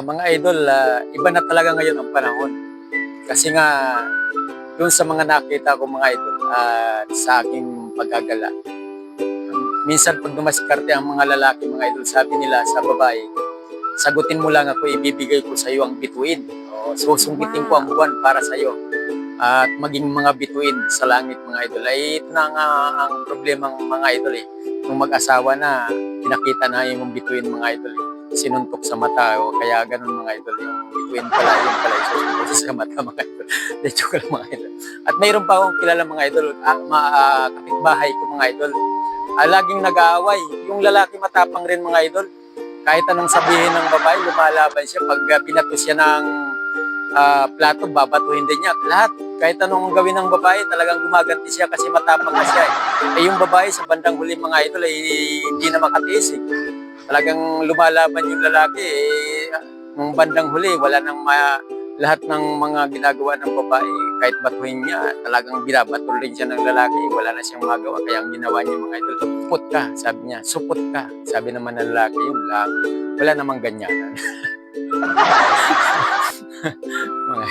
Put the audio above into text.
Mga idol, iba na talaga ngayon ang panahon. Kasi nga, doon sa mga nakita ko mga idol, sa aking paggagala, minsan pag dumaskarte ang mga lalaki, mga idol, sabi nila sa babae, sagutin mo lang ako, ibibigay ko sa iyo ang bituin. O, susungkitin ko ang buwan para sa iyo. At maging mga bituin sa langit, mga idol. Ay, ito na nga ang problema ng mga idol eh. Nung mag-asawa na, pinakita na yung bituin, mga idol eh. Sinuntok sa mata, o kaya ganun mga idol. Yung bituin pala, yung pala yung susuntok sa mata, mga idol. De joke lang, mga idol. At mayroon pa akong kilala, mga idol, kapitbahay ko, mga idol. Laging nag-aaway. Yung lalaki matapang rin, mga idol. Kahit anong sabihin ng babae, lumalaban siya. Pag binato siya ng plato, babatuhin din niya. Lahat. Kahit anong gawin ng babae, talagang gumaganti siya kasi matapang na siya. Yung babae sa bandang huli, mga idol, ay hindi na makatiis eh. Talagang lumalaban yung lalaki eh. Nung bandang huli, wala nang lahat ng mga ginagawa ng babae, kahit batuhin niya, talagang binabato rin siya ng lalaki, wala na siyang magawa. Kaya ang ginawa niya, mga idol, supot ka, sabi niya, supot ka. Sabi naman ng lalaki, yun lang, wala namang ganyanan. Mga